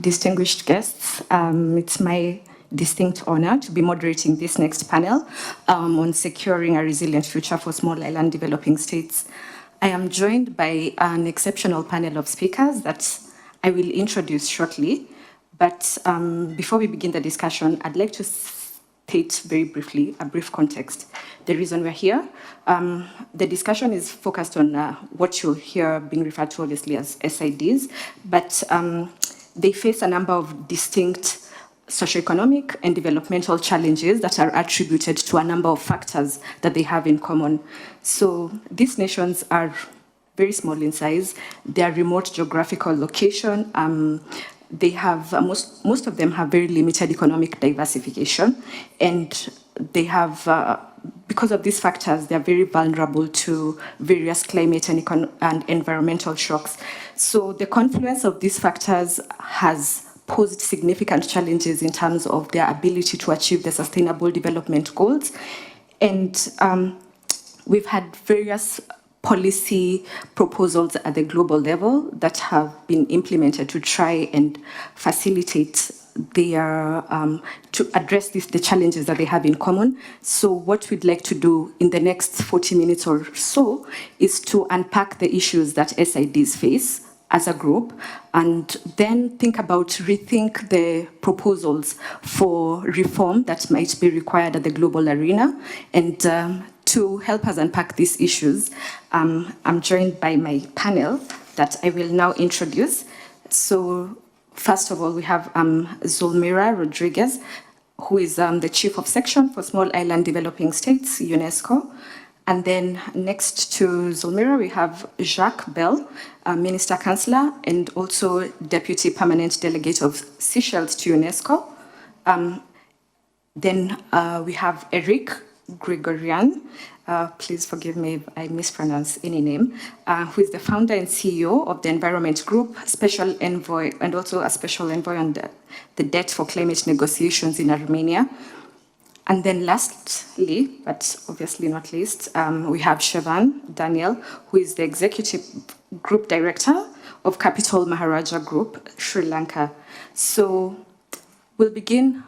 distinguished guests. It's my distinct honor to be moderating this next panel on securing a resilient future for small island developing states. I am joined by an exceptional panel of speakers that I will introduce shortly. But before we begin the discussion, I'd like to state very briefly a brief context. The reason we're here, the discussion is focused on what you'll hear being referred to obviously as SIDs, but they face a number of distinct socioeconomic and developmental challenges that are attributed to a number of factors that they have in common. So these nations are very small in size, they are remote geographical location, they have, most of them have very limited economic diversification, and they have, because of these factors, they are very vulnerable to various climate and environmental shocks. So the confluence of these factors has posed significant challenges in terms of their ability to achieve the sustainable development goals. And we've had various policy proposals at the global level that have been implemented to try and facilitate their, to address the challenges that they have in common. So what we'd like to do in the next 40 minutes or so is to unpack the issues that SIDs face as a group, and then rethink the proposals for reform that might be required at the global arena. And to help us unpack these issues, I'm joined by my panel that I will now introduce. So first of all, we have Zulmira Rodriguez, who is the Chief of Section for Small Island Developing States, UNESCO. And then next to Zulmira, we have Jacques Bell, Minister Councillor and also Deputy Permanent Delegate of Seychelles to UNESCO. Then we have Eric Gregorian, please forgive me if I mispronounce any name, who is the founder and CEO of the Environment Group, Special Envoy, and also a Special Envoy on the debt for climate negotiations in Armenia. And then lastly, but obviously not least, we have Shevan Daniel, who is the Executive Group Director of Capital Maharaja Group, Sri Lanka. So we'll begin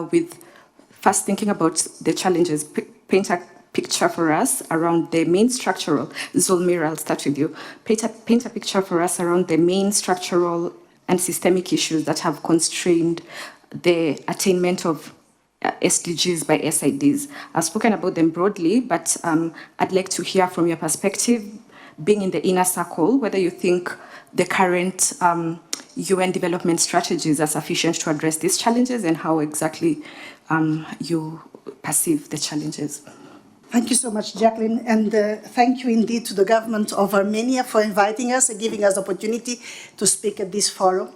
with first thinking about the challenges. Paint a picture for us around the main structural, Zulmira, I'll start with you. Paint a picture for us around the main structural and systemic issues that have constrained the attainment of SDGs by SIDs. I've spoken about them broadly, but I'd like to hear from your perspective, being in the inner circle, whether you think the current UN development strategies are sufficient to address these challenges and how exactly you perceive the challenges. Thank you so much, Jacqueline, and thank you indeed to the government of Armenia for inviting us and giving us the opportunity to speak at this forum.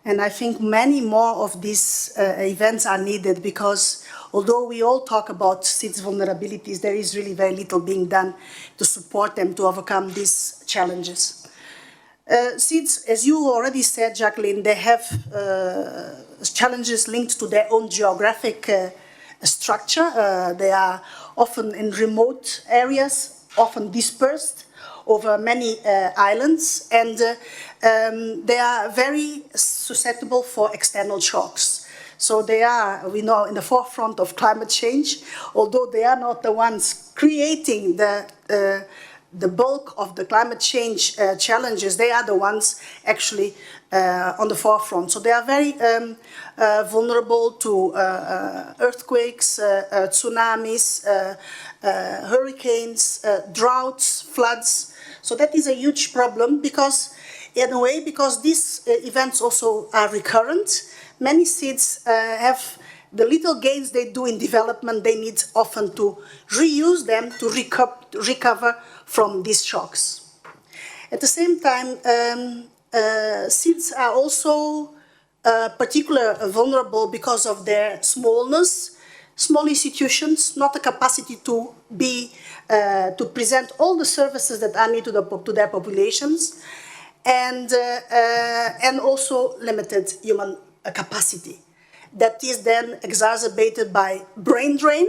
And I think many more of these events are needed because although we all talk about SIDS vulnerabilities, there is really very little being done to support them to overcome these challenges. SIDS, as you already said, Jacqueline, they have challenges linked to their own geographic structure. They are often in remote areas, often dispersed over many islands, and they are very susceptible for external shocks. So they are, we know, in the forefront of climate change, although they are not the ones creating the bulk of the climate change challenges. They are the ones actually on the forefront. So they are very vulnerable to earthquakes, tsunamis, hurricanes, droughts, floods. So that is a huge problem because, in a way, because these events also are recurrent. Many SIDS have the little gains they do in development, they need often to reuse them to recover from these shocks. At the same time, SIDS are also particularly vulnerable because of their smallness, small institutions, not the capacity to to present all the services that are needed to their populations, and also limited human capacity. That is then exacerbated by brain drain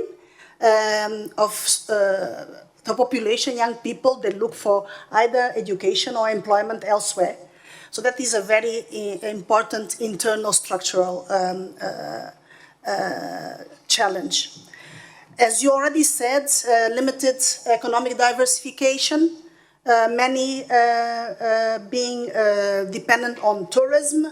of the population, young people that look for either education or employment elsewhere. So that is a very important internal structural challenge. As you already said, limited economic diversification, many being dependent on tourism,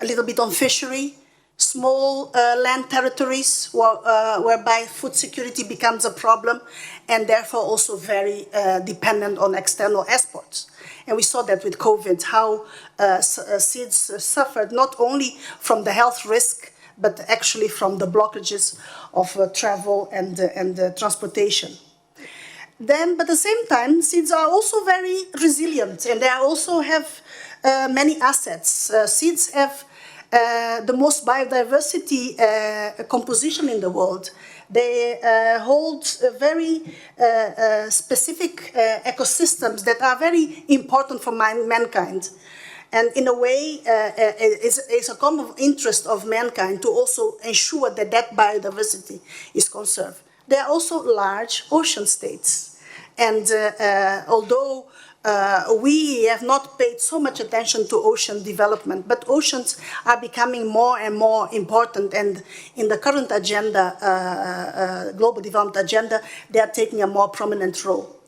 a little bit on fishery, small land territories whereby food security becomes a problem, and therefore also very dependent on external exports. And we saw that with COVID, how seeds suffered not only from the health risk, but actually from the blockages of travel and transportation. Then, but at the same time, seeds are also very resilient, and they also have many assets. Seeds have the most biodiversity composition in the world. They hold very specific ecosystems that are very important for mankind. And in a way, it's a common interest of mankind to also ensure that that biodiversity is conserved. They are also large ocean states. And although we have not paid so much attention to ocean development, but oceans are becoming more and more important, and in the current agenda, global development agenda, they are taking a more prominent role.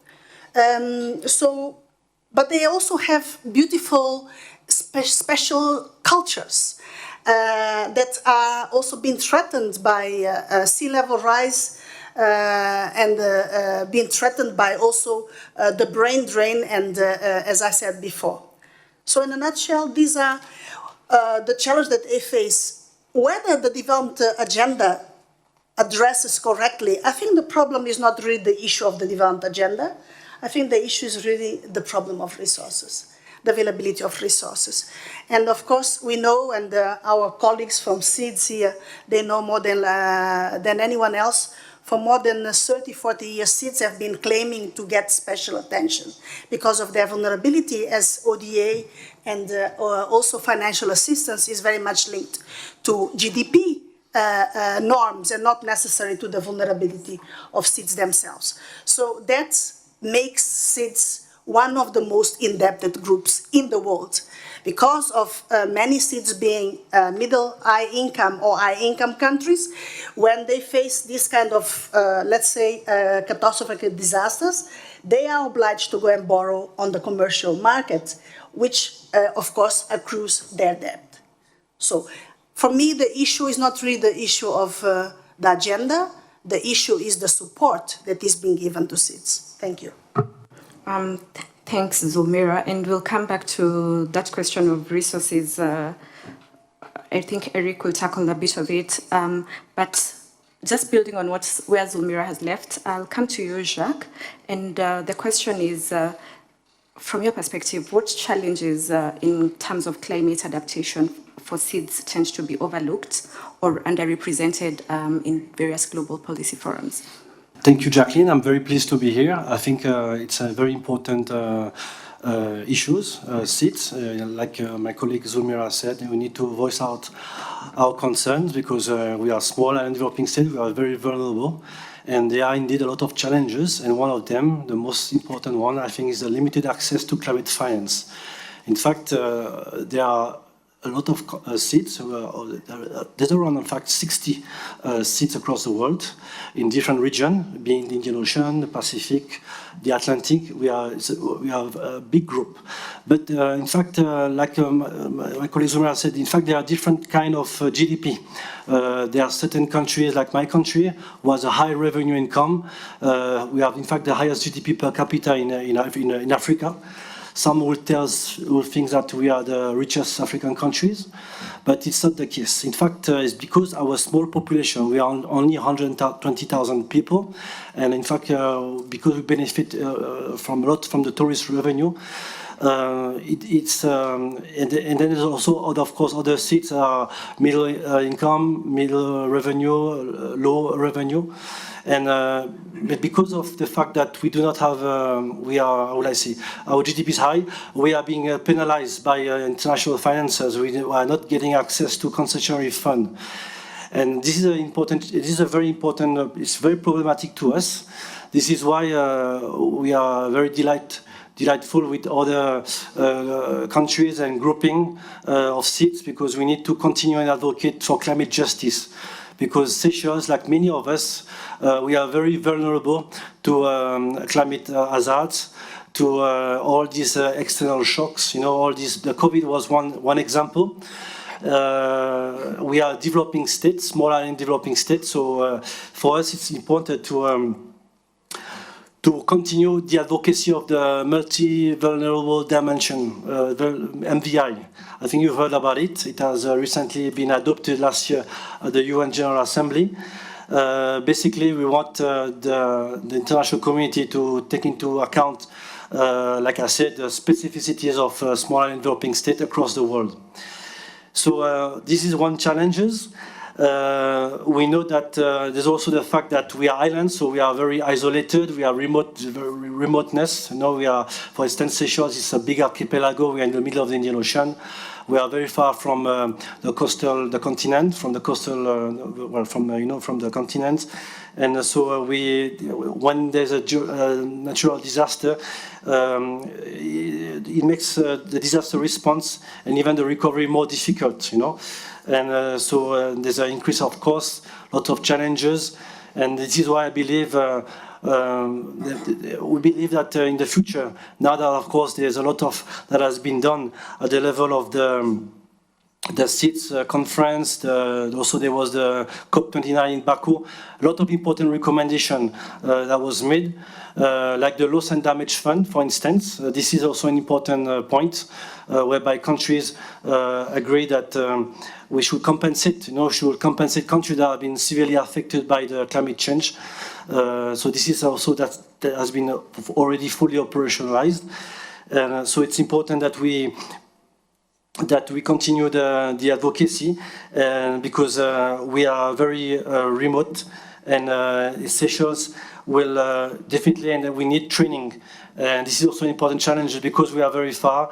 But they also have beautiful special cultures that are also being threatened by sea level rise, and being threatened by also the brain drain and, as I said before. So in a nutshell, these are the challenges that they face. Whether the development agenda addresses correctly, I think the problem is not really the issue of the development agenda. I think the issue is really the problem of resources, the availability of resources. And of course, we know, and our colleagues from SEEDS here, they know more than anyone else. For more than 30, 40 years, SEEDS have been claiming to get special attention because of their vulnerability, as ODA and also financial assistance is very much linked to GDP norms and not necessarily to the vulnerability of SEEDS themselves. So that makes SEEDS one of the most indebted groups in the world, because of many seeds being middle high income or high income countries. When they face this kind of, let's say, catastrophic disasters, they are obliged to go and borrow on the commercial market, which of course accrues their debt. So for me, the issue is not really the issue of the agenda. The issue is the support that is being given to seeds. Thank you. Thanks, Zulmira, and we'll come back to that question of resources. I think Eric will tackle a bit of it, but just building on where Zulmira has left, I'll come to you, Jacques, and the question is, from your perspective, what challenges in terms of climate adaptation for seeds tend to be overlooked or underrepresented in various global policy forums? Thank you, Jacqueline. I'm very pleased to be here. I think it's a very important issues, seeds. Like my colleague Zulmira said, we need to voice out our concerns because we are small and developing states. We are very vulnerable. And there are indeed a lot of challenges. And one of them, the most important one, I think, is the limited access to climate finance. In fact, there are a lot of seeds. There's around, in fact, 60 seeds across the world in different regions, being the Indian Ocean, the Pacific, the Atlantic. We are a big group. But in fact, like my colleague Zulmira said, in fact, there are different kind of GDP. There are certain countries, like my country, who has a high revenue income. We have, in fact, the highest GDP per capita in Africa. Some will think that we are the richest African countries, but it's not the case. In fact, it's because our small population, we are only 120,000 people, and in fact, because we benefit from a lot from the tourist revenue, and then there's also, of course, other seats are middle income, middle revenue, low revenue. And but because of the fact that we do not have, we are, how will I say, our GDP is high, we are being penalized by international financiers. We are not getting access to concessionary fund. And this is a very important, it's very problematic to us. This is why we are very delighted delightful with other countries and grouping of seats, because we need to continue and advocate for climate justice. Because Seychelles, like many of us, we are very vulnerable to climate hazards, to all these external shocks. You know, all these. The COVID was one example. We are developing states, small island developing states. So for us, it's important to continue the advocacy of the multi-vulnerable dimension, MVI. I think you've heard about it. It has recently been adopted last year at the UN General Assembly. Basically, we want the international community to take into account, like I said, the specificities of small island developing states across the world. So this is one challenge. We know that there's also the fact that we are islands, so we are very isolated. We are remoteness. You know, we are, for instance, Seychelles is a big archipelago. We are in the middle of the Indian Ocean. We are very far from the continent, from the continent. And so when there's a natural disaster, it makes the disaster response and even the recovery more difficult, you know. And so there's an increase of costs, lots of challenges, and this is why I believe we believe that in the future, now that of course there's a lot of that has been done at the level of the SEEDS conference, also there was the COP29 in Baku, a lot of important recommendations that was made, like the loss and damage fund, for instance. This is also an important point, whereby countries agree that we should compensate, should compensate countries that have been severely affected by the climate change. So this is also that has been already fully operationalized. So it's important that we continue the advocacy, because we are very remote, and Seychelles will definitely, and we need training. And this is also an important challenge because we are very far.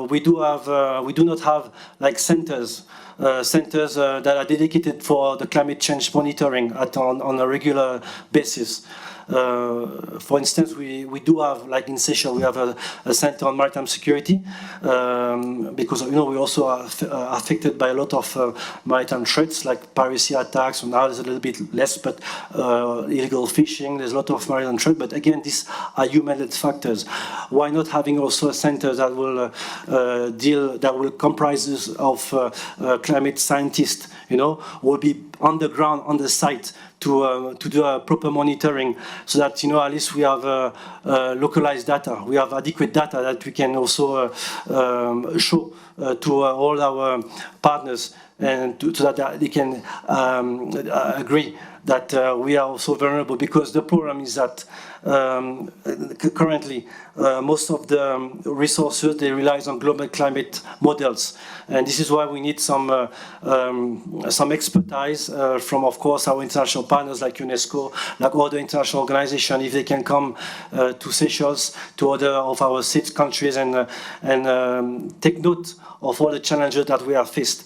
We do not have like centers that are dedicated for the climate change monitoring on a regular basis. For instance, we do have, like in Seychelles, we have a center on maritime security, because we also are affected by a lot of maritime threats like piracy attacks. So now there's a little bit less, but illegal fishing. There's a lot of maritime threat. But again, these are human-led factors. Why not having also a center that will comprise of climate scientists? Will be on the ground, on the site, to do a proper monitoring, so that at least we have localized data, we have adequate data that we can also show to all our partners, and so that they can agree that we are also vulnerable. Because the problem is that currently most of the resources, they rely on global climate models, and this is why we need some expertise from, of course, our international partners like UNESCO, like other international organizations, if they can come to Seychelles, to other of our 6 countries, and take note of all the challenges that we have faced.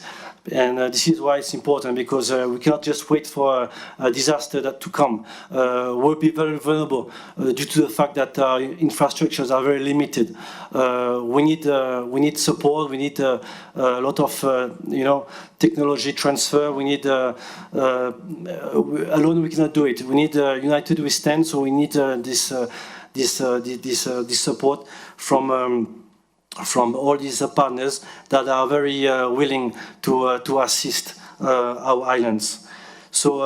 And this is why it's important, because we cannot just wait for a disaster to come. We'll be very vulnerable due to the fact that our infrastructures are very limited. We need support. We need a lot of technology transfer. We need alone we cannot do it. We need united we stand. So we need this support from all these partners that are very willing to assist our islands. So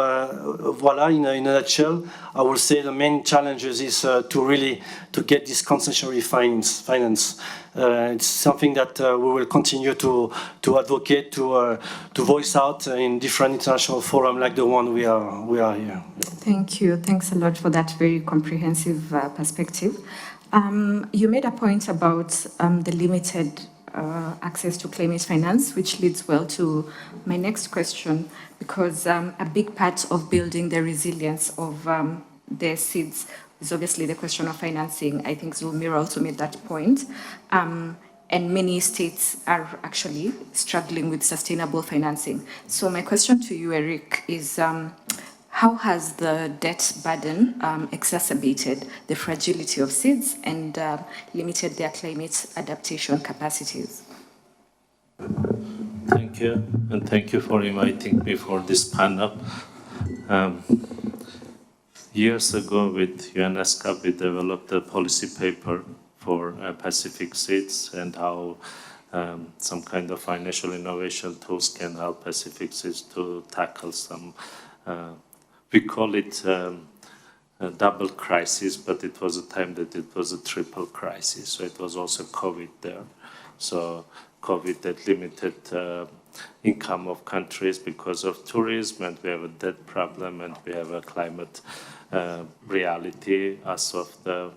voila, in a nutshell, I will say the main challenges is to get this concessionary finance. It's something that we will continue to advocate, to voice out in different international forums like the one we are here. Thank you. Thanks a lot for that very comprehensive perspective. You made a point about the limited access to climate finance, which leads well to my next question, because a big part of building the resilience of the SEEDS is obviously the question of financing. I think Zulmira also made that point. And many states are actually struggling with sustainable financing. So my question to you, Eric, is how has the debt burden exacerbated the fragility of seeds and limited their climate adaptation capacities? Thank you, and thank you for inviting me for this panel. Years ago with UNESCO, we developed a policy paper for Pacific seeds and how some kind of financial innovation tools can help Pacific seeds to tackle some, we call it a double crisis, but it was a time that it was a triple crisis. So it was also COVID there. So COVID that limited income of countries because of tourism, and we have a debt problem, and we have a climate reality as of the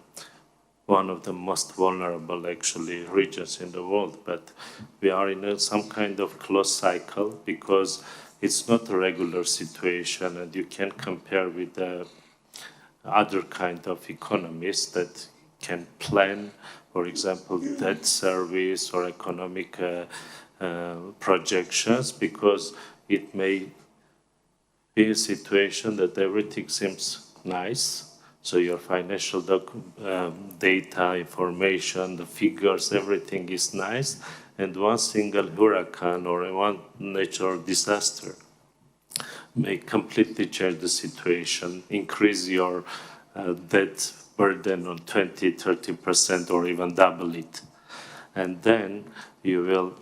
one of the most vulnerable actually regions in the world. But we are in some kind of closed cycle because it's not a regular situation, and you can compare with the other kind of economies that can plan, for example, debt service or economic projections, because it may be a situation that everything seems nice. So your financial data, information, the figures, everything is nice. And one single hurricane or one natural disaster may completely change the situation, increase your debt burden on 20, 30% or even double it. And then you will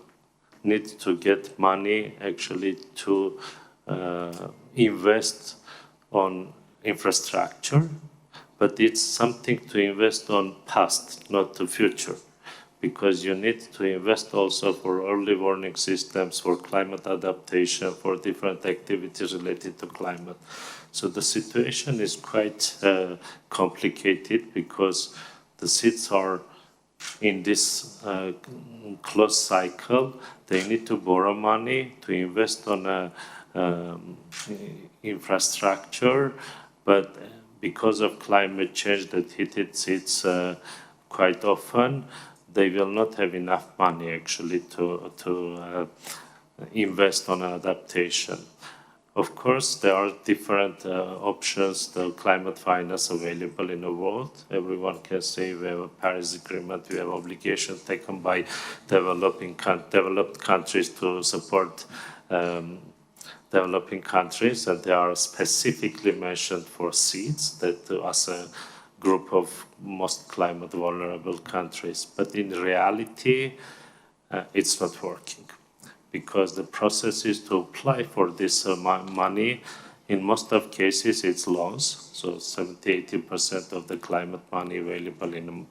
need to get money actually to invest on infrastructure, but it's something to invest on past, not the future, because you need to invest also for early warning systems, for climate adaptation, for different activities related to climate. So the situation is quite complicated because the seeds are in this closed cycle. They need to borrow money to invest on infrastructure, but because of climate change that hit its seeds quite often, they will not have enough money actually to invest on adaptation. Of course, there are different options, the climate finance available in the world. Everyone can say we have a Paris Agreement, we have obligations taken by developed countries to support developing countries, and they are specifically mentioned for seeds that as a group of most climate vulnerable countries. But in reality, it's not working, because the process is to apply for this money. In most of cases, it's loans. So 70–80% of the climate money available in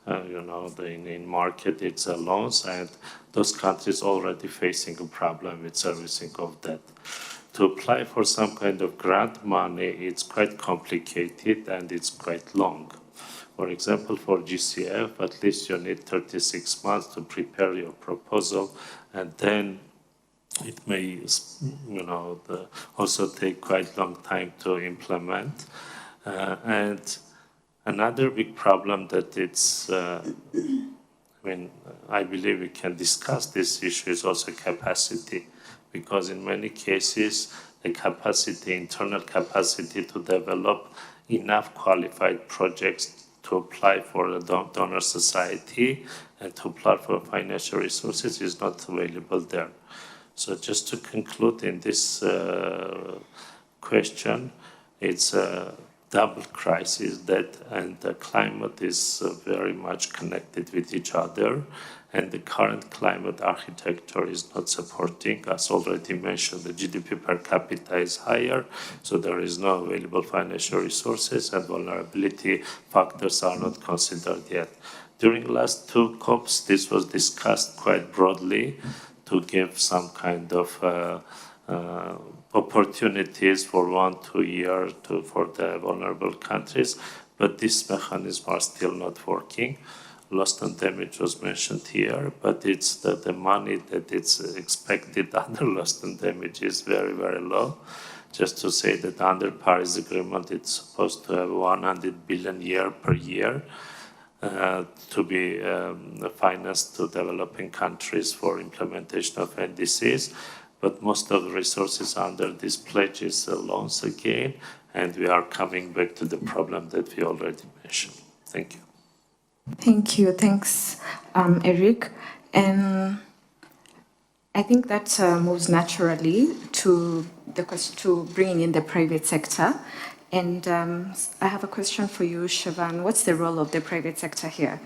in market, it's loans, and those countries already facing a problem with servicing of debt. To apply for some kind of grant money, it's quite complicated and it's quite long. For example, for GCF, at least you need 36 months to prepare your proposal, and then it may, also take quite long time to implement. And another big problem that it's, I believe we can discuss this issue is also capacity, because in many cases, the capacity, internal capacity to develop enough qualified projects to apply for the donor society and to apply for financial resources is not available there. So just to conclude in this question, it's a double crisis, that and the climate is very much connected with each other, and the current climate architecture is not supporting. As already mentioned, the GDP per capita is higher, so there is no available financial resources, and vulnerability factors are not considered yet. During the last two COPs, this was discussed quite broadly to give some kind of opportunities for 1–2 years for the vulnerable countries, but these mechanisms are still not working. Loss and damage was mentioned here, but it's the money that it's expected under loss and damage is very, very low. Just to say that under Paris Agreement, it's supposed to have 100 billion per year to be financed to developing countries for implementation of NDCs. but most of the resources under this pledge is loans again, and we are coming back to the problem that we already mentioned. Thank you. Thank you. Thanks, Eric. And I think that moves naturally to the question, to bringing in the private sector. And I have a question for you, Siobhan. What's the role of the private sector here?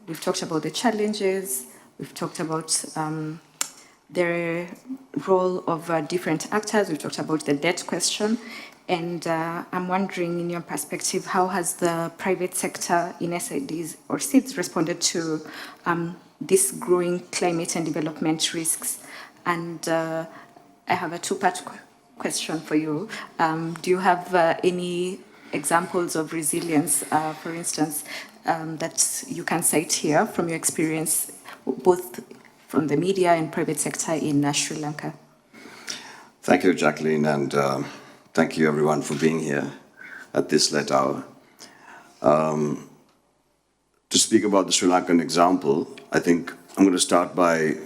We've talked about the challenges. We've talked about the role of different actors. We've talked about the debt question. And I'm wondering, in your perspective, how has the private sector in SIDs or SIDs responded to these growing climate and development risks? And I have a two-part question for you. Do you have any examples of resilience, for instance, that you can cite here from your experience, both from the media and private sector in Sri Lanka? Thank you, Jacqueline, and thank you everyone for being here at this late hour. To speak about the Sri Lankan example, I think I'm going to start by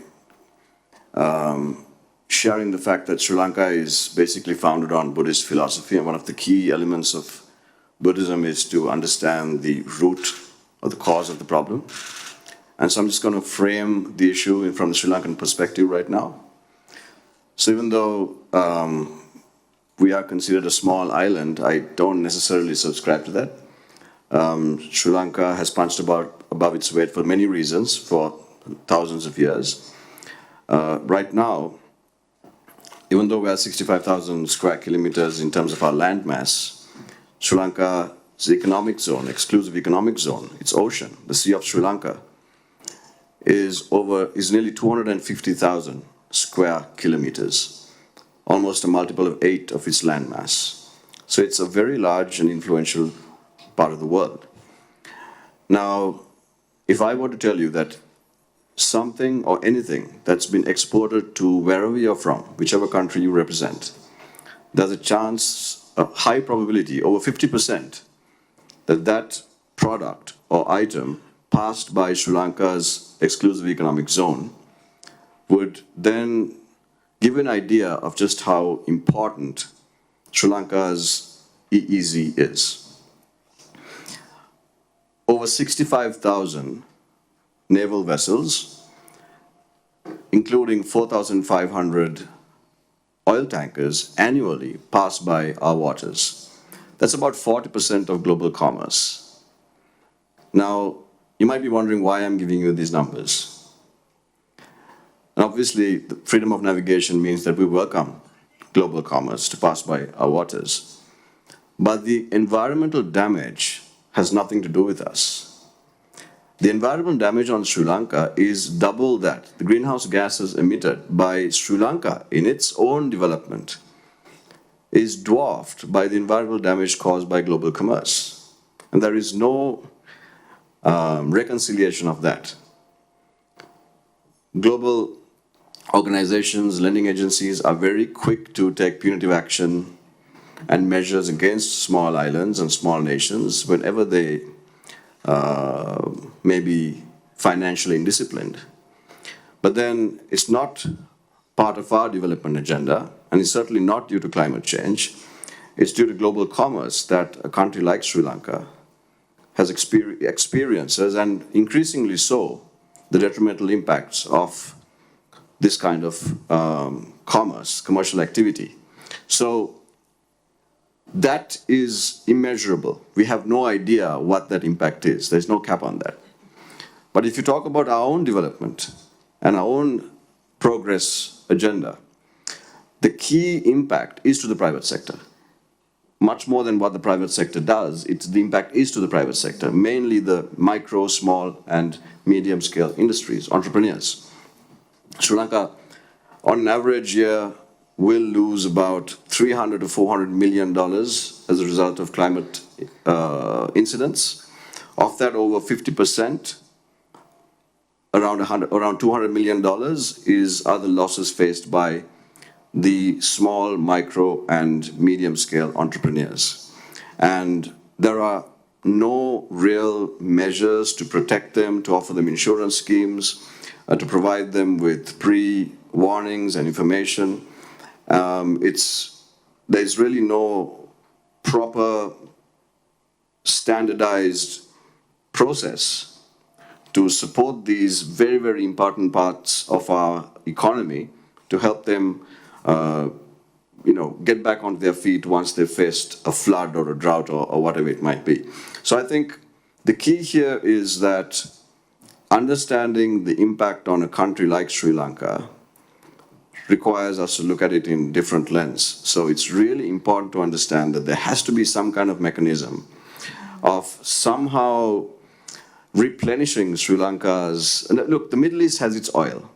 sharing the fact that Sri Lanka is basically founded on Buddhist philosophy, and one of the key elements of Buddhism is to understand the root or the cause of the problem. And so I'm just going to frame the issue from the Sri Lankan perspective right now. So even though we are considered a small island, I don't necessarily subscribe to that. Sri Lanka has punched above its weight for many reasons for thousands of years. Right now, even though we are 65,000 square kilometers in terms of our land mass, Sri Lanka's economic zone, exclusive economic zone, its ocean, the Sea of Sri Lanka, is nearly 250,000 square kilometers, almost a multiple of 8 of its land mass. So it's a very large and influential part of the world. Now, if I were to tell you that something or anything that's been exported to wherever you're from, whichever country you represent, there's a chance, a high probability, over 50%, that that product or item passed by Sri Lanka's exclusive economic zone would then give an idea of just how important Sri Lanka's EEZ is. Over 65,000 naval vessels, including 4,500 oil tankers annually pass by our waters. That's about 40% of global commerce. Now, you might be wondering why I'm giving you these numbers. And obviously, the freedom of navigation means that we welcome global commerce to pass by our waters. But the environmental damage has nothing to do with us. The environmental damage on Sri Lanka is double that. The greenhouse gases emitted by Sri Lanka in its own development is dwarfed by the environmental damage caused by global commerce. And there is no reconciliation of that. Global organizations, lending agencies are very quick to take punitive action and measures against small islands and small nations whenever they may be financially indisciplined. But then it's not part of our development agenda, and it's certainly not due to climate change. It's due to global commerce that a country like Sri Lanka has experiences, and increasingly so, the detrimental impacts of this kind of commerce, commercial activity. So that is immeasurable. We have no idea what that impact is. There's no cap on that. But if you talk about our own development and our own progress agenda, the key impact is to the private sector. Much more than what the private sector does, the impact is to the private sector, mainly the micro, small, and medium-scale industries, entrepreneurs. Sri Lanka, on an average year, will lose about $300 to $400 million as a result of climate incidents. Of that, over 50%, around $200 million, are the losses faced by the small, micro, and medium-scale entrepreneurs. And there are no real measures to protect them, to offer them insurance schemes, to provide them with warnings and information. There's really no proper standardized process to support these very, very important parts of our economy to help them get back on their feet once they've faced a flood or a drought or whatever it might be. So I think the key here is that understanding the impact on a country like Sri Lanka requires us to look at it in different lens. So it's really important to understand that there has to be some kind of mechanism of somehow replenishing Sri Lanka's... Look, the Middle East has its oil.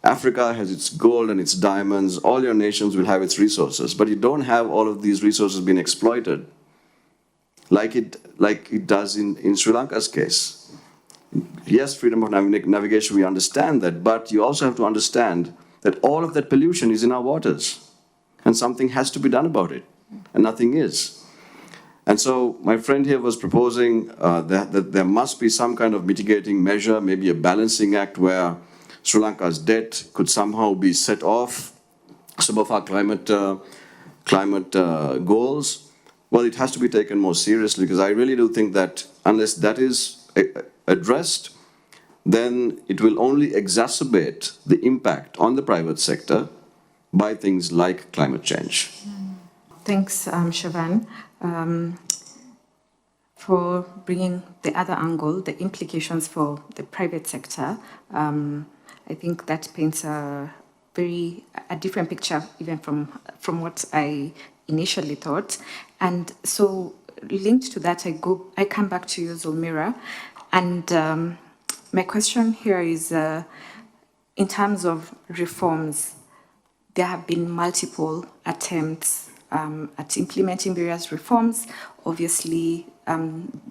Africa has its gold and its diamonds. All your nations will have its resources, but you don't have all of these resources being exploited like it does in Sri Lanka's case. Yes, freedom of navigation, we understand that, but you also have to understand that all of that pollution is in our waters, and something has to be done about it, and nothing is. And so my friend here was proposing that there must be some kind of mitigating measure, maybe a balancing act where Sri Lanka's debt could somehow be set off some of our climate goals. Well, it has to be taken more seriously, because I really do think that unless that is addressed, then it will only exacerbate the impact on the private sector by things like climate change. Thanks, Siobhan, for bringing the other angle, the implications for the private sector. I think that paints a different picture even from what I initially thought. And so linked to that, I come back to you, Zulmira, and my question here is, in terms of reforms, there have been multiple attempts at implementing various reforms. Obviously,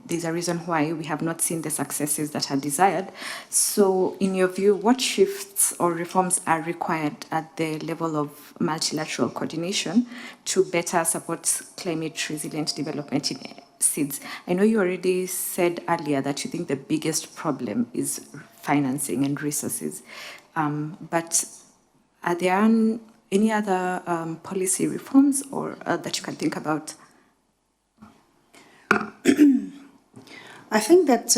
there's a reason why we have not seen the successes that are desired. So in your view, what shifts or reforms are required at the level of multilateral coordination to better support climate resilient development in SDGs? I know you already said earlier that you think the biggest problem is financing and resources, but are there any other policy reforms or that you can think about? I think that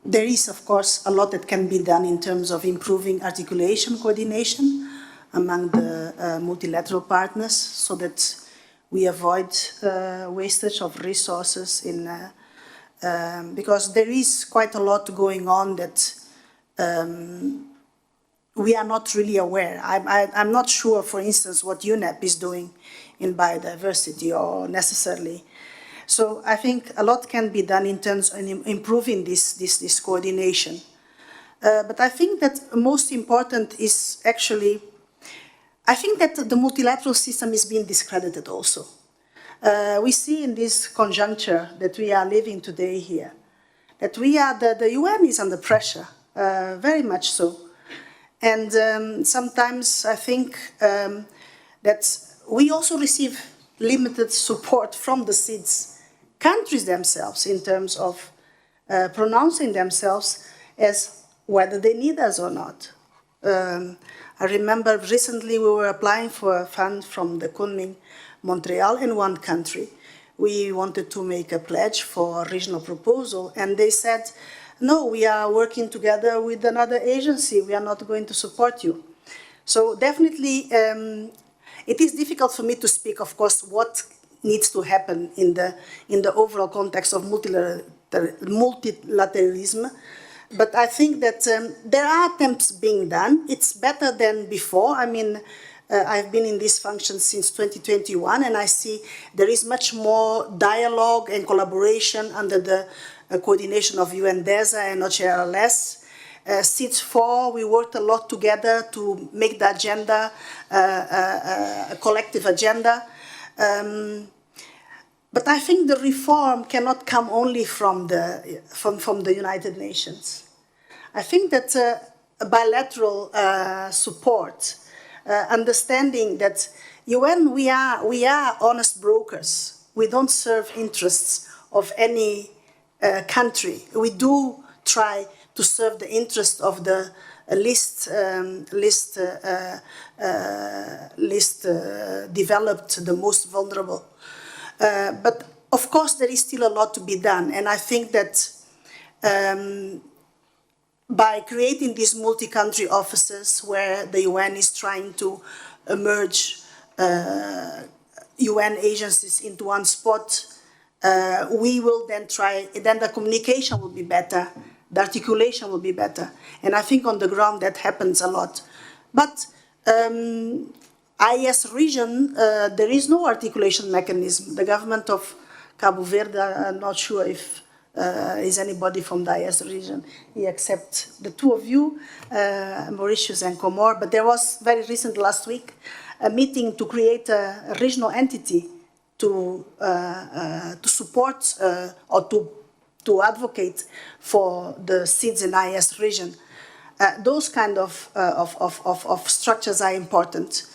there is, of course, a lot that can be done in terms of improving articulation, coordination among the multilateral partners, so that we avoid wastage of resources because there is quite a lot going on that we are not really aware. I'm not sure, for instance, what UNEP is doing in biodiversity or necessarily. So I think a lot can be done in terms of improving this coordination. But I think that most important is actually, I think that the multilateral system is being discredited also. We see in this conjuncture that we are living today here, that the UN is under pressure, very much so. And sometimes I think that we also receive limited support from the SDGs countries themselves in terms of pronouncing themselves as whether they need us or not. I remember recently we were applying for a fund from the Kunming, Montreal, in one country. We wanted to make a pledge for a regional proposal, and they said, no, we are working together with another agency, we are not going to support you. So definitely, it is difficult for me to speak, of course, what needs to happen in the overall context of multilateralism. But I think that there are attempts being done. It's better than before. I mean, I've been in this function since 2021, and I see there is much more dialogue and collaboration under the coordination of UNDESA and OCHRLS. SDGs 4, we worked a lot together to make the agenda a collective agenda. But I think the reform cannot come only from the United Nations. I think that a bilateral support, understanding that UN, we are honest brokers. We don't serve interests of any country. We do try to serve the interest of the developed, the most vulnerable. But of course, there is still a lot to be done, and I think that by creating these multi-country offices where the UN is trying to merge UN agencies into one spot, we will then then the communication will be better, the articulation will be better. And I think on the ground that happens a lot. But IS region, there is no articulation mechanism. The government of Cabo Verde, I'm not sure if is anybody from the IS region, except the two of you, Mauritius and Comor. But there was very recent, last week, a meeting to create a regional entity to support or to advocate for the SIDS and IS region. Those kind of structures are important.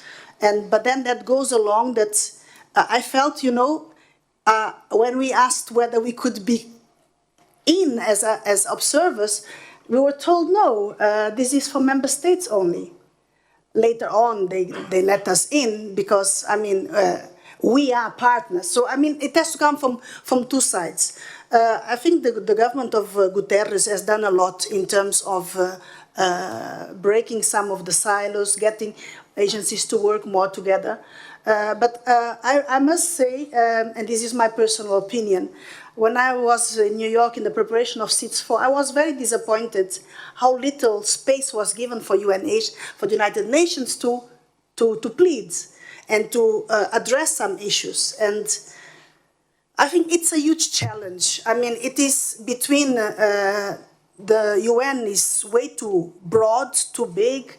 But then that goes along that I felt, when we asked whether we could be in as observers, we were told, no, this is for member states only. Later on, they let us in because, we are partners. So, it has to come from two sides. I think the government of Guterres has done a lot in terms of breaking some of the silos, getting agencies to work more together. But I must say, and this is my personal opinion, when I was in New York in the preparation of SIDS-4, I was very disappointed how little space was given for for the United Nations to plead and to address some issues. And I think it's a huge challenge. It is between the UN is way too broad, too big.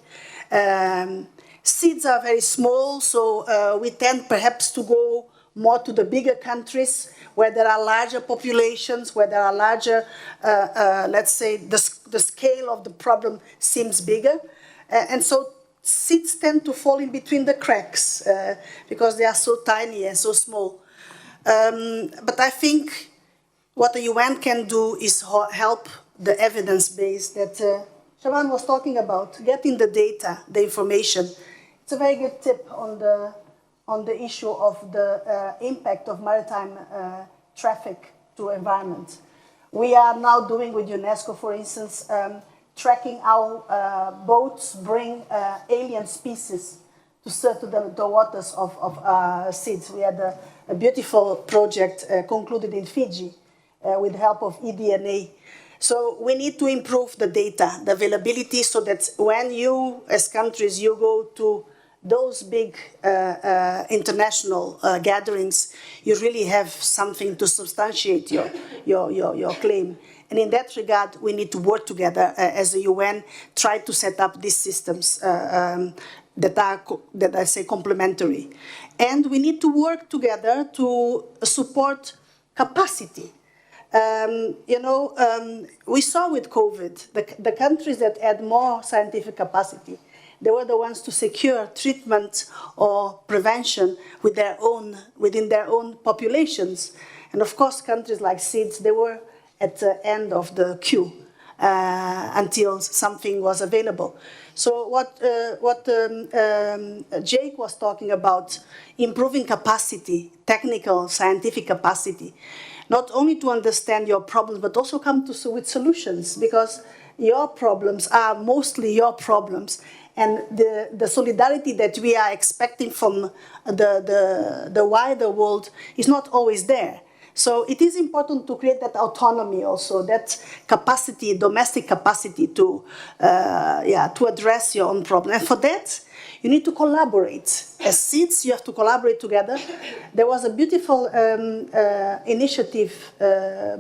SIDS are very small, so we tend perhaps to go more to the bigger countries where there are larger populations, where there are larger, let's say, the scale of the problem seems bigger. And so SIDS tend to fall in between the cracks because they are so tiny and so small. But I think what the UN can do is help the evidence base that Shaban was talking about, getting the data, the information. It's a very good tip on the issue of the impact of maritime traffic to environment. We are now doing with UNESCO, for instance, tracking how boats bring alien species to the waters of SIDS. We had a beautiful project concluded in Fiji with the help of eDNA. So we need to improve the data, the availability, so that when you, as countries, you go to those big international gatherings, you really have something to substantiate your claim. And in that regard, we need to work together as the UN, try to set up these systems that I say complementary. And we need to work together to support capacity. We saw with COVID, the countries that had more scientific capacity, they were the ones to secure treatment or prevention within their own populations. And of course, countries like SIDS, they were at the end of the queue until something was available. So what Jake was talking about, improving capacity, technical, scientific capacity, not only to understand your problems, but also come with solutions, because your problems are mostly your problems. And the solidarity that we are expecting from the wider world is not always there. So it is important to create that autonomy also, that capacity, domestic capacity to address your own problem. And for that, you need to collaborate. As SIDS, you have to collaborate together. There was a beautiful initiative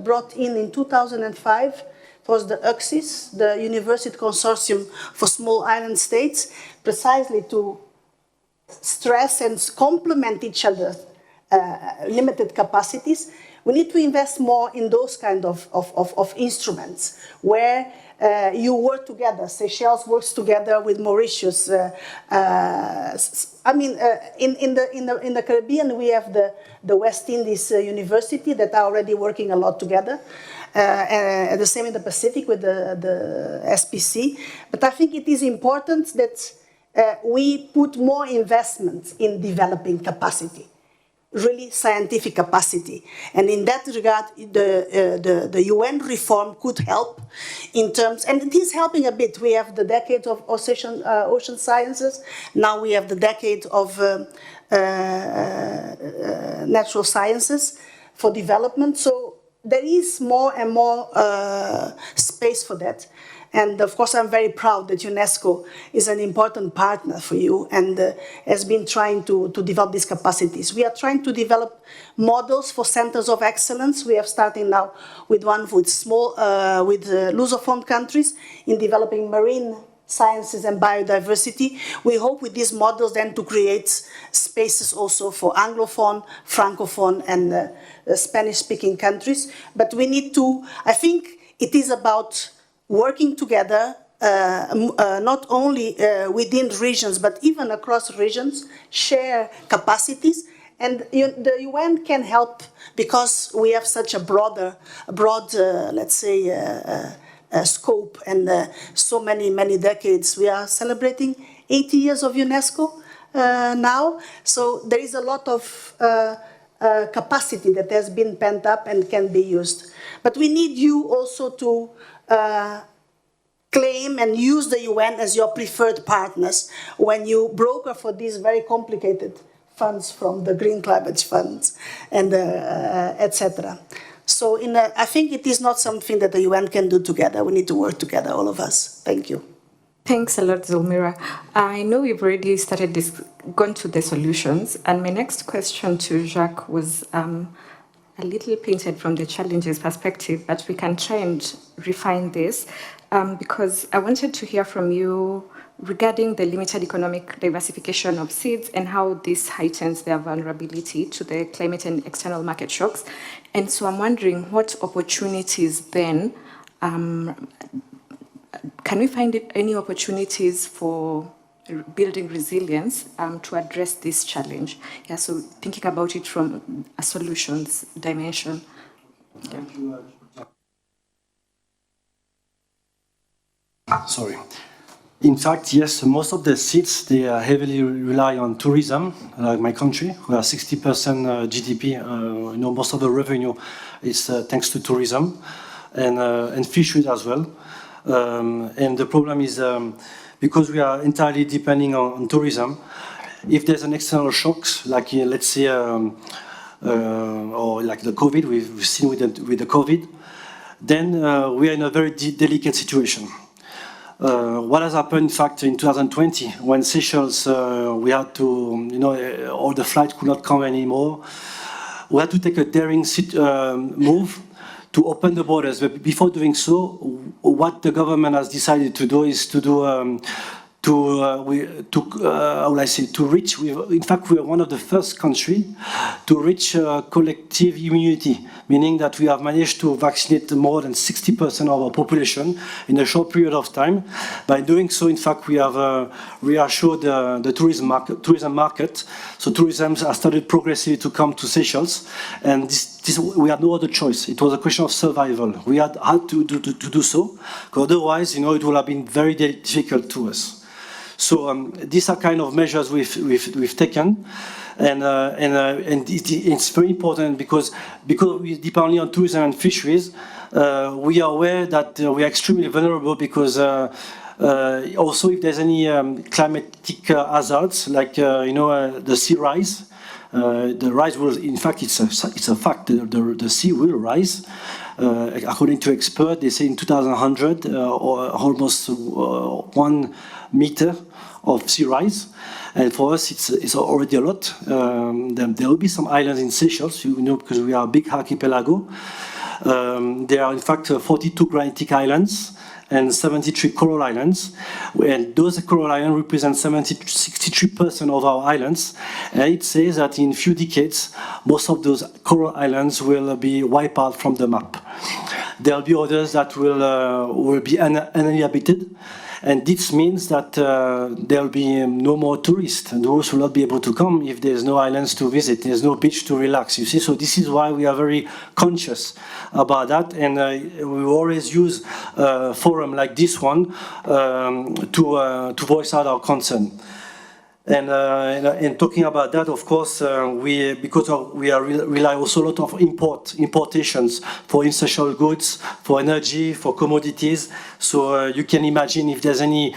brought in 2005. It was the UCSIS, the University Consortium for Small Island States, precisely to stress and complement each other limited capacities. We need to invest more in those kind of instruments where you work together. Seychelles works together with Mauritius. In the Caribbean, we have the West Indies University that are already working a lot together. and the same in the Pacific with the SPC. But I think it is important that we put more investment in developing capacity, really scientific capacity. And in that regard, the UN reform could help in terms, and it is helping a bit. We have the decade of ocean sciences. Now we have the decade of natural sciences for development. So there is more and more space for that. And of course, I'm very proud that UNESCO is an important partner for you and has been trying to develop these capacities. We are trying to develop models for centers of excellence. We are starting now with one with Lusophone countries in developing marine sciences and biodiversity. We hope with these models then to create spaces also for Anglophone, Francophone, and Spanish-speaking countries. But we need to, I think it is about working together, not only within regions, but even across regions, share capacities. And the UN can help because we have such a broad, let's say, scope and so many decades. We are celebrating 80 years of UNESCO now. So there is a lot of capacity that has been pent up and can be used. But we need you also to claim and use the UN as your preferred partners when you broker for these very complicated funds from the Green Climate Funds and etc. So I think it is not something that the UN can do together. We need to work together, all of us. Thank you. Thanks a lot, Zulmira. I know we've already gone to the solutions, and my next question to Jacques was a little painted from the challenges perspective, but we can try and refine this because I wanted to hear from you regarding the limited economic diversification of seeds and how this heightens their vulnerability to the climate and external market shocks. And so I'm wondering what opportunities then, can we find any opportunities for building resilience to address this challenge? Yeah, so thinking about it from a solutions dimension. Thank you. Sorry. In fact, yes, most of the seats, they heavily rely on tourism, like my country, where 60% GDP, most of the revenue is thanks to tourism and fisheries as well. And the problem is because we are entirely depending on tourism, if there's an external shocks, like let's say, or like the COVID, we've seen with the COVID, then we are in a very delicate situation. What has happened, in fact, in 2020, when Seychelles, we had to, all the flights could not come anymore. We had to take a daring move to open the borders. But before doing so, what the government has decided to do is to do, to reach. In fact, we are one of the first countries to reach collective immunity, meaning that we have managed to vaccinate more than 60% of our population in a short period of time. By doing so, in fact, we have reassured the tourism market. So tourism has started progressively to come to Seychelles, and we had no other choice. It was a question of survival. We had to do so, because otherwise, it would have been very difficult to us. So these are kind of measures we've taken, and it's very important because we depend only on tourism and fisheries. We are aware that we are extremely vulnerable because also if there's any climatic hazards like the sea rise. The rise will, in fact, it's a fact. The sea will rise. According to experts, they say in 2100, or almost 1 meter of sea rise. And for us, it's already a lot. There will be some islands in Seychelles, because we are a big archipelago. There are, in fact, 42 granitic islands and 73 coral islands, and those coral islands represent 63% of our islands. And it says that in a few decades, most of those coral islands will be wiped out from the map. There will be others that will be uninhabited. And this means that there will be no more tourists, and those will not be able to come if there's no islands to visit, there's no beach to relax, you see. So this is why we are very conscious about that, and we always use forum like this one to voice out our concern. And talking about that, of course, we rely also a lot of importations for essential goods, for energy, for commodities. So you can imagine if there's any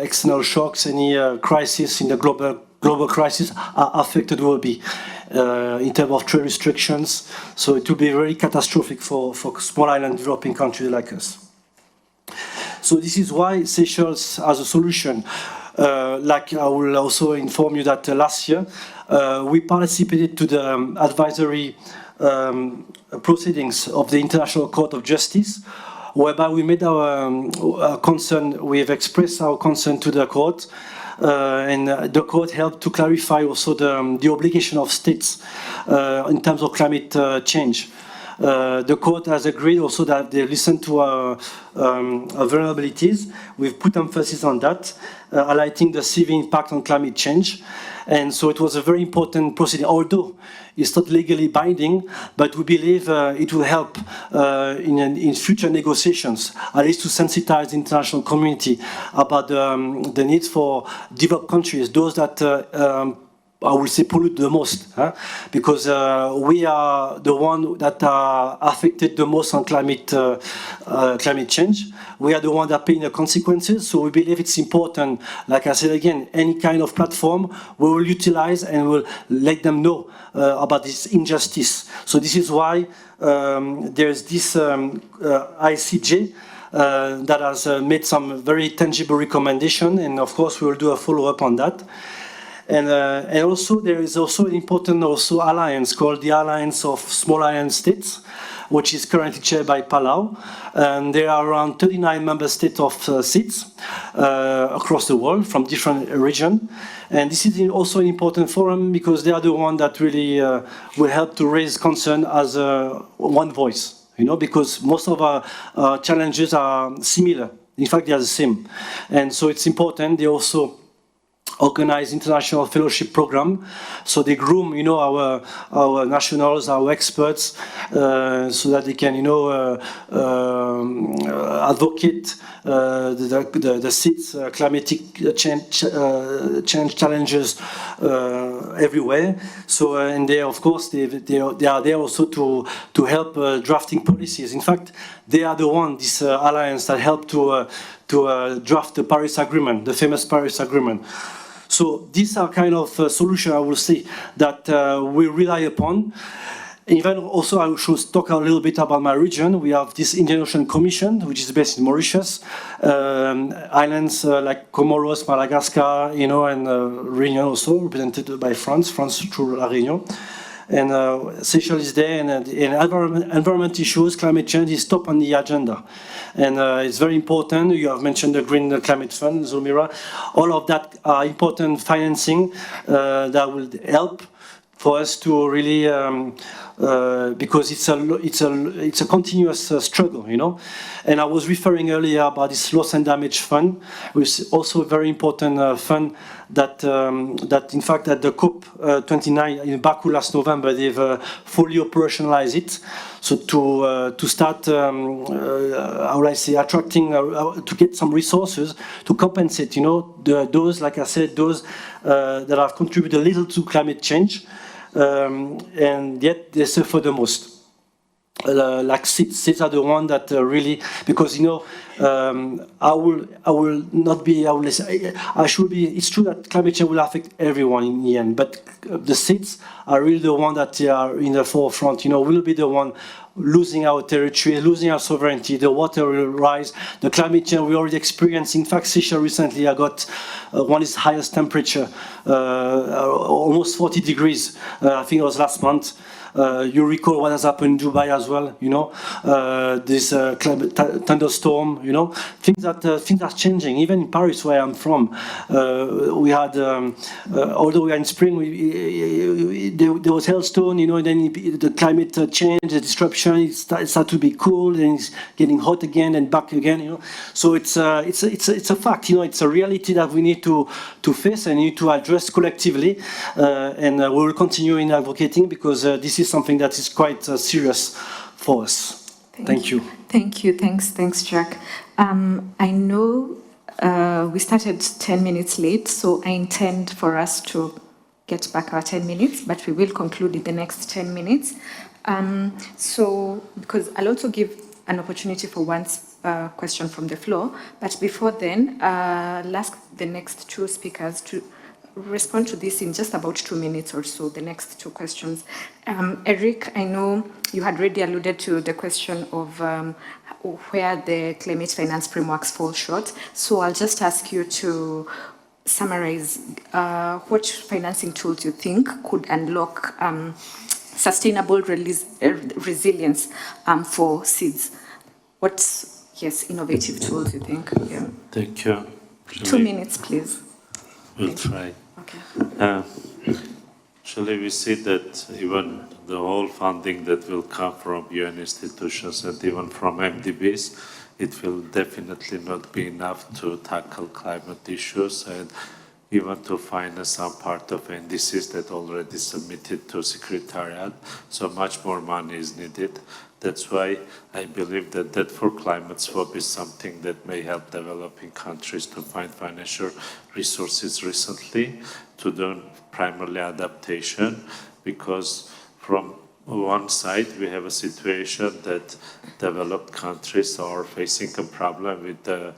external shocks, any crisis in the global crisis, how affected will be in terms of trade restrictions. So it will be very catastrophic for small island developing countries like us. So this is why Seychelles has a solution. Like I will also inform you that last year we participated to the advisory proceedings of the International Court of Justice, whereby we made our concern, we have expressed our concern to the court, and the court helped to clarify also the obligation of states in terms of climate change. The court has agreed also that they listen to our vulnerabilities. We've put emphasis on that, highlighting the severe impact on climate change. And so it was a very important proceeding, although it's not legally binding, but we believe it will help in future negotiations, at least to sensitize the international community about the need for developed countries, those that I will say pollute the most, because we are the ones that are affected the most on climate change. We are the ones that are paying the consequences, so we believe it's important, like I said again, any kind of platform we will utilize and will let them know about this injustice. So this is why there's this ICJ that has made some very tangible recommendation, and of course we will do a follow-up on that. And also there is also an important alliance called the Alliance of Small Island States, which is currently chaired by Palau. And there are around 39 member states of SIDS across the world from different regions. And this is also an important forum because they are the ones that really will help to raise concern as one voice, you know, because most of our challenges are similar. In fact, they are the same. And so it's important. They also organize international fellowship program, so they groom, you know, our nationals, our experts, so that they can, you know, advocate the SIDS climatic change challenges everywhere. So and they, of course, they are there also to help drafting policies. In fact, they are the one, this alliance, that helped to draft the Paris Agreement, the famous Paris Agreement. So these are kind of solutions, I will say, that we rely upon. Even also, I should talk a little bit about my region. We have this Indian Ocean Commission, which is based in Mauritius, islands like Comoros, Madagascar, you know, and Réunion also, represented by France through La Réunion. And Seychelles is there, and environment issues, climate change is top on the agenda. And it's very important. You have mentioned the Green Climate Fund, Zulmira. All of that are important financing that will help for us to really, because it's a continuous struggle, you know. And I was referring earlier about this loss and damage fund, which is also a very important fund that in fact at the COP29 in Baku last November, they've fully operationalized it. So to start, how would I say, attracting, to get some resources to compensate, you know, those, like I said, those that have contributed a little to climate change, and yet they suffer the most. Like SIDS are the one that really, because, you know, I will not be, I should be, it's true that climate change will affect everyone in the end, but the SIDS are really the one that are in the forefront, you know, will be the one losing our territory, losing our sovereignty, the water will rise, the climate change we already experienced. In fact, Seychelles recently I got one of its highest temperature, almost 40 degrees, I think it was last month. You recall what has happened in Dubai as well, you know, this thunderstorm, you know, things are changing. Even in Paris, where I'm from, we had, although we are in spring, there was hailstone, you know, and then the climate change, the disruption, it started to be cool, and it's getting hot again and back again, you know. So it's a fact, you know, it's a reality that we need to face and need to address collectively, and we will continue in advocating, because this is something that is quite serious for us. Thank you. Thank you. Thanks, Jack. I know we started 10 minutes late, so I intend for us to get back our 10 minutes, but we will conclude in the next 10 minutes. So, because I'll also give an opportunity for one question from the floor, but before then, I'll ask the next two speakers to respond to this in just about 2 minutes or so, the next two questions. Eric, I know you had already alluded to the question of where the climate finance frameworks fall short, so I'll just ask you to summarize what financing tools you think could unlock sustainable resilience for seeds. What, innovative tools you think? Yeah. Thank you. 2 minutes, please. We'll try. Okay. Actually, we see that even the whole funding that will come from UN institutions and even from MDBs, it will definitely not be enough to tackle climate issues and even to finance some part of NDCs that already submitted to Secretariat. So much more money is needed. That's why I believe that Debt for Climate Swap is something that may help developing countries to find financial resources recently to do primarily adaptation, because from one side we have a situation that developed countries are facing a problem with the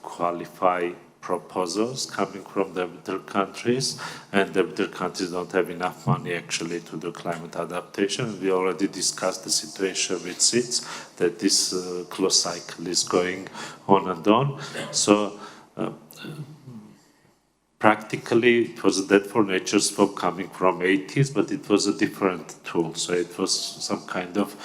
qualify proposals coming from the other countries, and the other countries don't have enough money actually to do climate adaptation. We already discussed the situation with seeds, that this close cycle is going on and on. So practically it was a Debt for Nature swap coming from 80s, but it was a different tool. So it was some kind of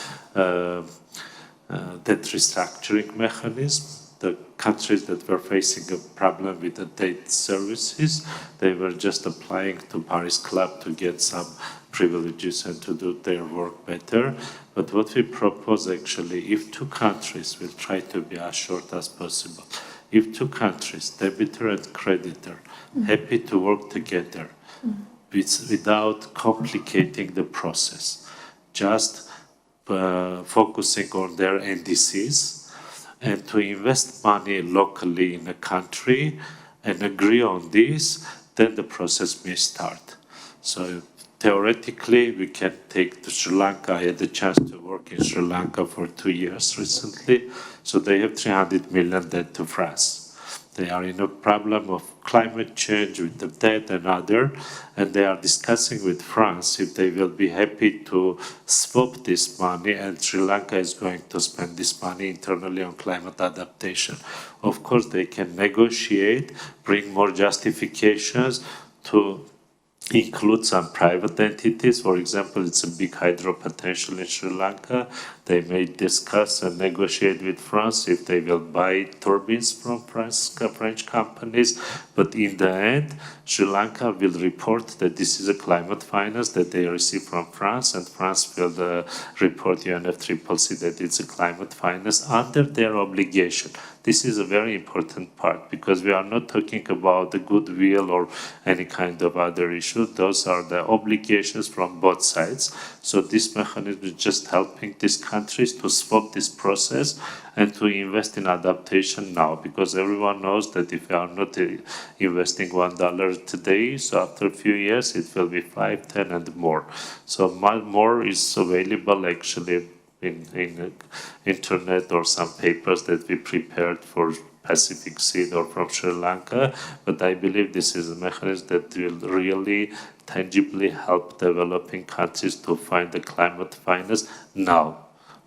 debt restructuring mechanism. The countries that were facing a problem with the debt services, they were just applying to Paris Club to get some privileges and to do their work better. But what we propose actually, if two countries will try to be as short as possible, if two countries, debitor and creditor, happy to work together without complicating the process, just focusing on their NDCs, and to invest money locally in a country and agree on this, then the process may start. So theoretically, we can take to Sri Lanka. I had the chance to work in Sri Lanka for 2 years recently. So they have 300 million debt to France. They are in a problem of climate change with the debt and other, and they are discussing with France if they will be happy to swap this money, and Sri Lanka is going to spend this money internally on climate adaptation. Of course, they can negotiate, bring more justifications to include some private entities. For example, it's a big hydro potential in Sri Lanka. They may discuss and negotiate with France if they will buy turbines from French companies. But in the end, Sri Lanka will report that this is a climate finance that they receive from France, and France will report UNFCCC that it's a climate finance under their obligation. This is a very important part, because we are not talking about the goodwill or any kind of other issue. Those are the obligations from both sides. So this mechanism is just helping these countries to swap this process and to invest in adaptation now, because everyone knows that if you are not investing $1 today, so after a few years it will be 5, 10 and more. So more is available actually in internet or some papers that we prepared for Pacific Seed or from Sri Lanka, but I believe this is a mechanism that will really tangibly help developing countries to find the climate finance now.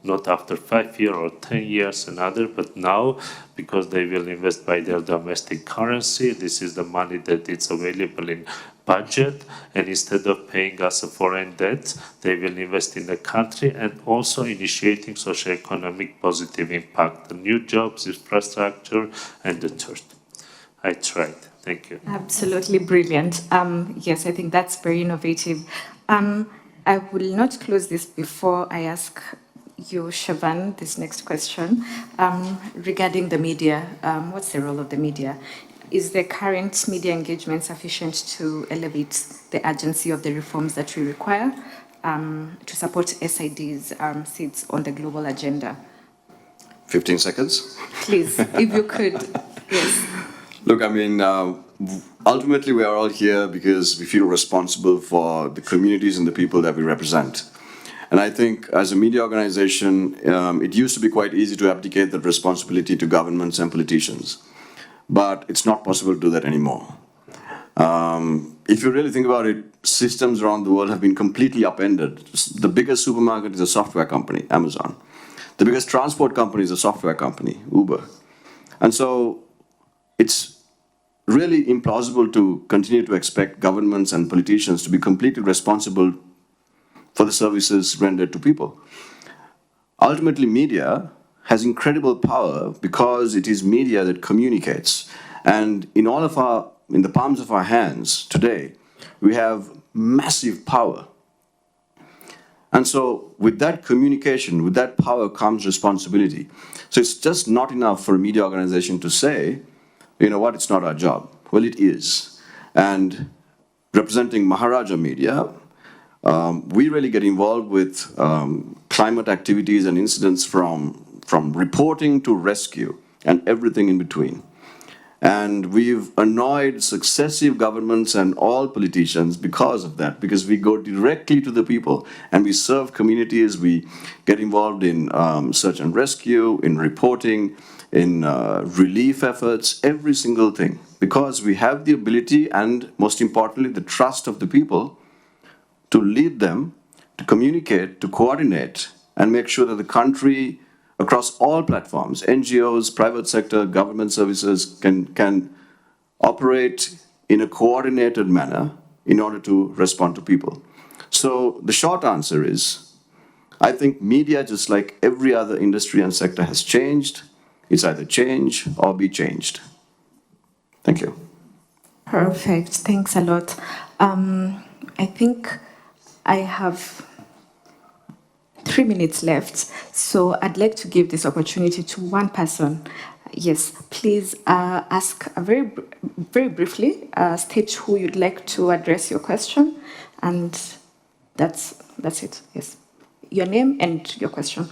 Not after 5 years or 10 years and other, but now, because they will invest by their domestic currency. This is the money that is available in budget, and instead of paying us a foreign debt, they will invest in the country and also initiating socio-economic positive impact, the new jobs, infrastructure, and the third. I tried. Thank you. Absolutely brilliant. Yes, I think that's very innovative. I will not close this before I ask you, Shaban, this next question. Regarding the media, what's the role of the media? Is the current media engagement sufficient to elevate the urgency of the reforms that we require to support SID's seats on the global agenda? 15 seconds. Please, if you could, yes. Look, I mean, ultimately we are all here because we feel responsible for the communities and the people that we represent. And I think as a media organization, it used to be quite easy to abdicate that responsibility to governments and politicians. But it's not possible to do that anymore. If you really think about it, systems around the world have been completely upended. The biggest supermarket is a software company, Amazon. The biggest transport company is a software company, Uber. And so it's really implausible to continue to expect governments and politicians to be completely responsible for the services rendered to people. Ultimately, media has incredible power because it is media that communicates. And in the palms of our hands today, we have massive power. And so with that communication, with that power comes responsibility. So it's just not enough for a media organization to say, you know what, it's not our job. Well, it is. And representing Maharaja Media, we really get involved with climate activities and incidents from reporting to rescue and everything in between. And we've annoyed successive governments and all politicians because of that, because we go directly to the people and we serve communities, we get involved in search and rescue, in reporting, in relief efforts, every single thing, because we have the ability and, most importantly, the trust of the people to lead them, to communicate, to coordinate, and make sure that the country, across all platforms, NGOs, private sector, government services, can operate in a coordinated manner in order to respond to people. So the short answer is, I think media, just like every other industry and sector, has changed. It's either change or be changed. Thank you. Perfect. Thanks a lot. I think I have 3 minutes left, so I'd like to give this opportunity to one person. Yes, please ask very briefly, state who you'd like to address your question, and that's it. Yes, your name and your question.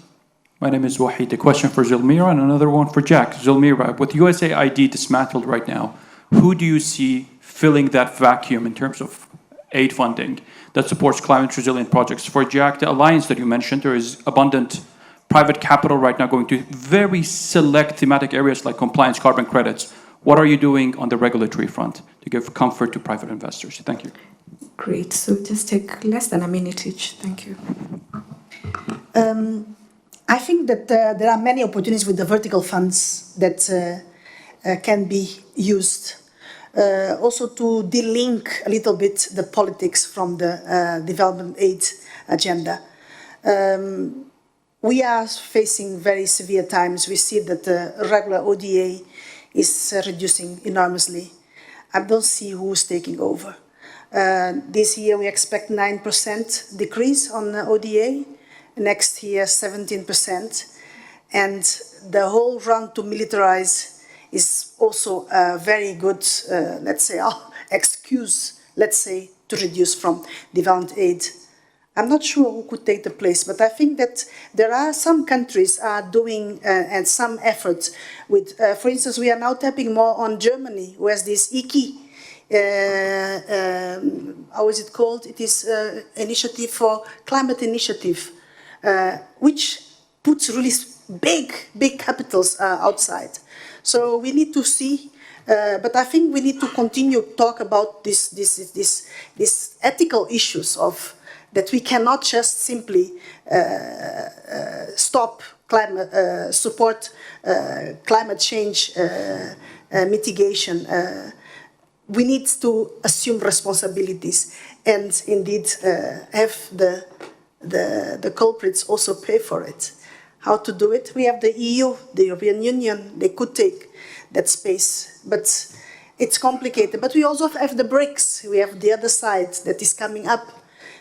My name is Wahid. A question for Zulmira and another one for Jack. Zulmira, with USAID dismantled right now, who do you see filling that vacuum in terms of aid funding that supports climate resilient projects? For Jack, the alliance that you mentioned, there is abundant private capital right now going to very select thematic areas like compliance, carbon credits. What are you doing on the regulatory front to give comfort to private investors? Thank you. Great. So just take less than a minute each. Thank you. I think that there are many opportunities with the vertical funds that can be used. Also to delink a little bit the politics from the development aid agenda. We are facing very severe times. We see that the regular ODA is reducing enormously. I don't see who's taking over. This year we expect 9% decrease on the ODA. Next year 17%. And the whole run to militarize is also a very good, let's say, excuse, let's say, to reduce from development aid. I'm not sure who could take the place, but I think that there are some countries are doing and some efforts with, for instance, we are now tapping more on Germany, who has this IKI, how is it called? It is Initiative for Climate Initiative, which puts really big capitals outside. So we need to see, but I think we need to continue to talk about this ethical issues of that we cannot just simply stop climate support climate change mitigation. we need to assume responsibilities and indeed have the culprits also pay for it. How to do it? We have the EU, the European Union, they could take that space, but it's complicated. But we also have the BRICS, we have the other side that is coming up.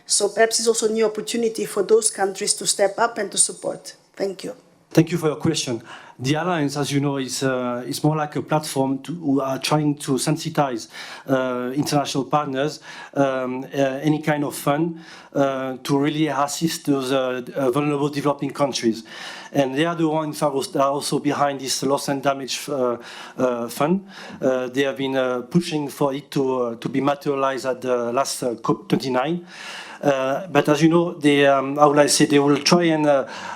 So perhaps it's also a new opportunity for those countries to step up and to support. Thank you. Thank you for your question. The Alliance, as you know, is more like a platform who are trying to sensitize international partners, any kind of fund, to really assist those vulnerable developing countries. And they are the ones that are also behind this loss and damage fund. They have been pushing for it to be materialized at the last COP29. But as you know, they, how will I say, they will try and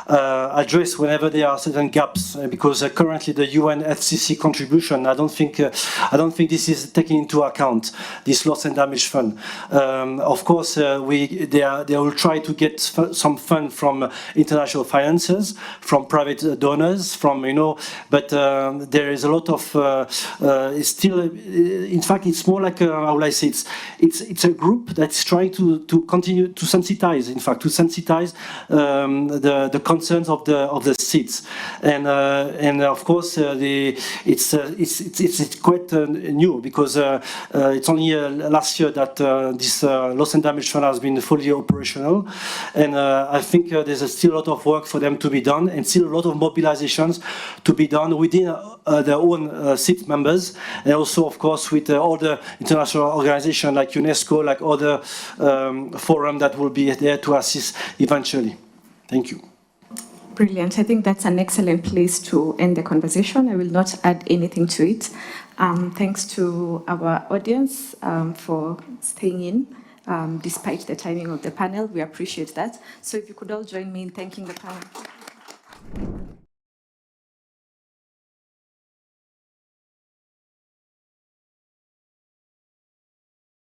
address whenever there are certain gaps, because currently the UNFCCC contribution, I don't think this is taken into account, this loss and damage fund. Of course, they will try to get some fund from international financiers, from private donors, from, you know, but there is a lot of, it's still, in fact, it's more like, how will I say, it's a group that's trying to continue to sensitize, in fact, to sensitize the concerns of the states, and of course it's quite new, because it's only last year that this loss and damage fund has been fully operational, and I think there's still a lot of work for them to be done, and still a lot of mobilizations to be done within their own state members, and also of course with other international organizations like UNESCO, like other forums that will be there to assist eventually. Thank you. Brilliant. I think that's an excellent place to end the conversation. I will not add anything to it. Thanks to our audience for staying in despite the timing of the panel. We appreciate that. So if you could all join me in thanking the panel.